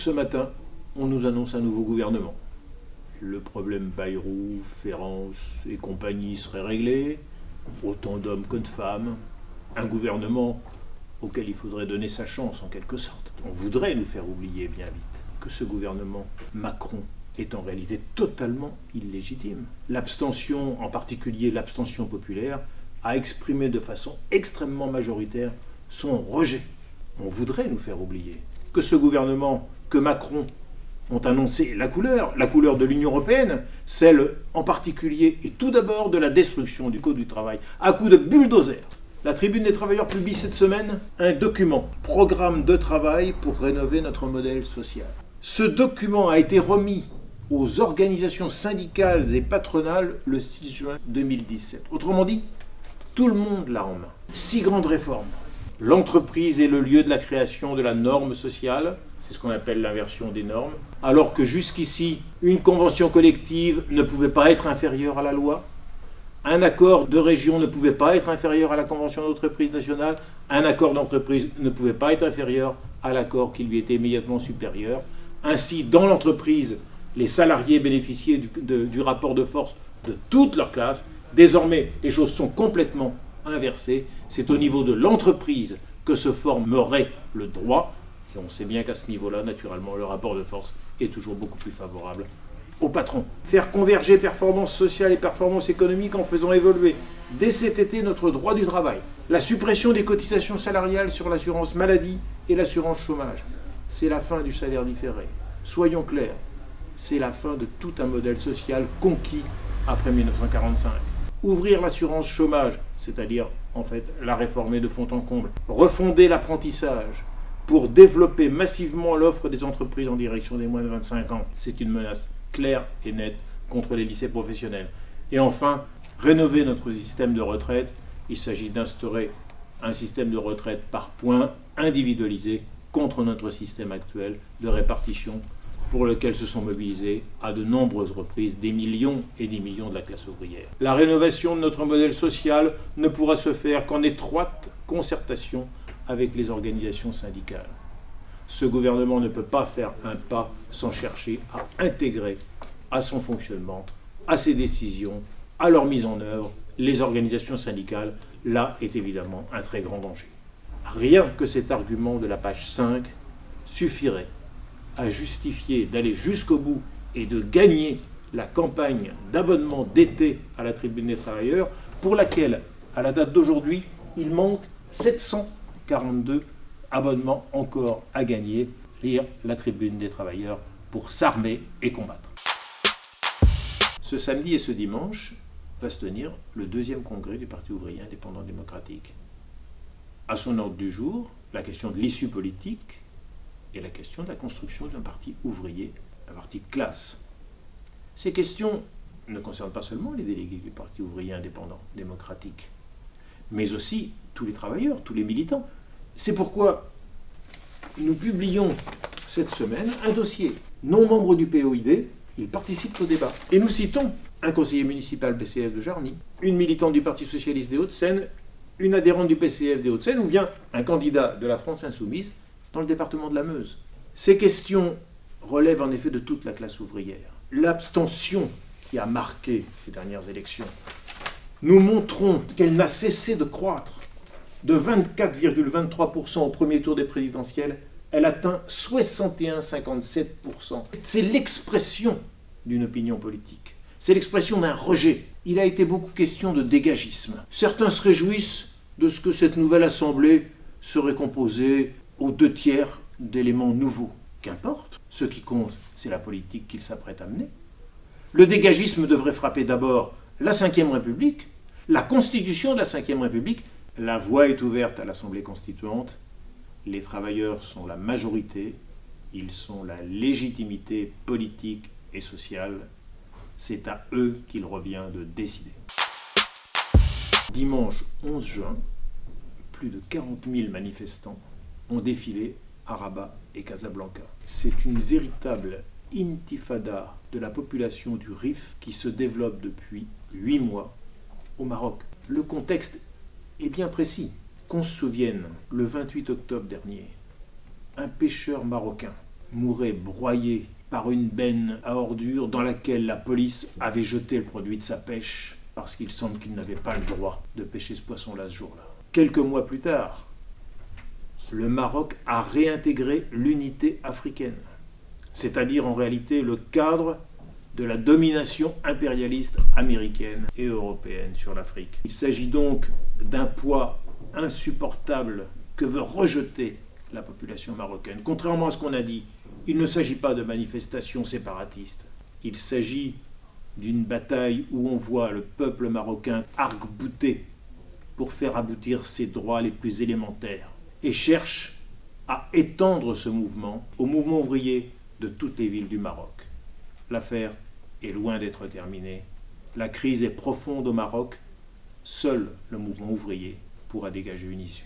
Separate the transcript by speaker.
Speaker 1: Ce matin, on nous annonce un nouveau gouvernement. Le problème Bayrou, Ferrance et compagnie serait réglé, autant d'hommes que de femmes, un gouvernement auquel il faudrait donner sa chance en quelque sorte. On voudrait nous faire oublier bien vite que ce gouvernement Macron est en réalité totalement illégitime. L'abstention, en particulier l'abstention populaire, a exprimé de façon extrêmement majoritaire son rejet. On voudrait nous faire oublier que ce gouvernement, que Macron ont annoncé la couleur de l'Union européenne, celle en particulier et tout d'abord de la destruction du Code du travail, à coups de bulldozer. La Tribune des travailleurs publie cette semaine un document, programme de travail pour rénover notre modèle social. Ce document a été remis aux organisations syndicales et patronales le 6 juin 2017. Autrement dit, tout le monde l'a en main. 6 grandes réformes. L'entreprise est le lieu de la création de la norme sociale, c'est ce qu'on appelle l'inversion des normes, alors que jusqu'ici, une convention collective ne pouvait pas être inférieure à la loi, un accord de région ne pouvait pas être inférieur à la convention d'entreprise nationale, un accord d'entreprise ne pouvait pas être inférieur à l'accord qui lui était immédiatement supérieur. Ainsi, dans l'entreprise, les salariés bénéficiaient du rapport de force de toute leur classe. Désormais, les choses sont complètement inversées. C'est au niveau de l'entreprise que se formerait le droit. Et on sait bien qu'à ce niveau-là, naturellement, le rapport de force est toujours beaucoup plus favorable au patron. Faire converger performance sociale et performance économique en faisant évoluer dès cet été notre droit du travail. La suppression des cotisations salariales sur l'assurance maladie et l'assurance chômage. C'est la fin du salaire différé. Soyons clairs, c'est la fin de tout un modèle social conquis après 1945. Ouvrir l'assurance chômage, c'est-à-dire en fait la réformer de fond en comble. Refonder l'apprentissage pour développer massivement l'offre des entreprises en direction des moins de 25 ans. C'est une menace claire et nette contre les lycées professionnels. Et enfin, rénover notre système de retraite. Il s'agit d'instaurer un système de retraite par points individualisé contre notre système actuel de répartition pour lequel se sont mobilisés à de nombreuses reprises des millions et des millions de la classe ouvrière. La rénovation de notre modèle social ne pourra se faire qu'en étroite concertation avec les organisations syndicales. Ce gouvernement ne peut pas faire un pas sans chercher à intégrer à son fonctionnement, à ses décisions, à leur mise en œuvre, les organisations syndicales. Là est évidemment un très grand danger. Rien que cet argument de la page 5 suffirait à justifier d'aller jusqu'au bout et de gagner la campagne d'abonnement d'été à la Tribune des travailleurs, pour laquelle, à la date d'aujourd'hui, il manque 742 abonnements encore à gagner. Lire la Tribune des travailleurs pour s'armer et combattre. Ce samedi et ce dimanche va se tenir le 2e congrès du Parti ouvrier indépendant démocratique. À son ordre du jour, la question de l'issue politique et la question de la construction d'un parti ouvrier, un parti de classe. Ces questions ne concernent pas seulement les délégués du Parti ouvrier indépendant démocratique, mais aussi tous les travailleurs, tous les militants. C'est pourquoi nous publions cette semaine un dossier. Non membre du POID, il participe au débat. Et nous citons un conseiller municipal PCF de Jarny, une militante du Parti socialiste des Hauts-de-Seine, une adhérente du PCF des Hauts-de-Seine, ou bien un candidat de la France insoumise dans le département de la Meuse. Ces questions relèvent en effet de toute la classe ouvrière. L'abstention qui a marqué ces dernières élections, nous montrons qu'elle n'a cessé de croître. De 24,23% au premier tour des présidentielles, elle atteint 61,57%. C'est l'expression d'une opinion politique. C'est l'expression d'un rejet. Il a été beaucoup question de dégagisme. Certains se réjouissent de ce que cette nouvelle assemblée serait composée aux 2/3 d'éléments nouveaux. Qu'importe, ce qui compte, c'est la politique qu'il s'apprête à mener. Le dégagisme devrait frapper d'abord la Ve République, la Constitution de la Ve République. La voie est ouverte à l'Assemblée constituante. Les travailleurs sont la majorité, ils sont la légitimité politique et sociale. C'est à eux qu'il revient de décider. Dimanche 11 juin, plus de 40 000 manifestants ont défilé à Rabat et Casablanca. C'est une véritable intifada de la population du Rif qui se développe depuis 8 mois au Maroc. Le contexte est bien précis. Qu'on se souvienne, le 28 octobre dernier, un pêcheur marocain mourait broyé par une benne à ordures dans laquelle la police avait jeté le produit de sa pêche parce qu'il semble qu'il n'avait pas le droit de pêcher ce poisson-là ce jour-là. Quelques mois plus tard, le Maroc a réintégré l'unité africaine, c'est-à-dire en réalité le cadre de la domination impérialiste américaine et européenne sur l'Afrique. Il s'agit donc d'un poids insupportable que veut rejeter la population marocaine. Contrairement à ce qu'on a dit, il ne s'agit pas de manifestations séparatistes. Il s'agit d'une bataille où on voit le peuple marocain arc-bouté pour faire aboutir ses droits les plus élémentaires et cherche à étendre ce mouvement au mouvement ouvrier de toutes les villes du Maroc. L'affaire est loin d'être terminée. La crise est profonde au Maroc. Seul le mouvement ouvrier pourra dégager une issue.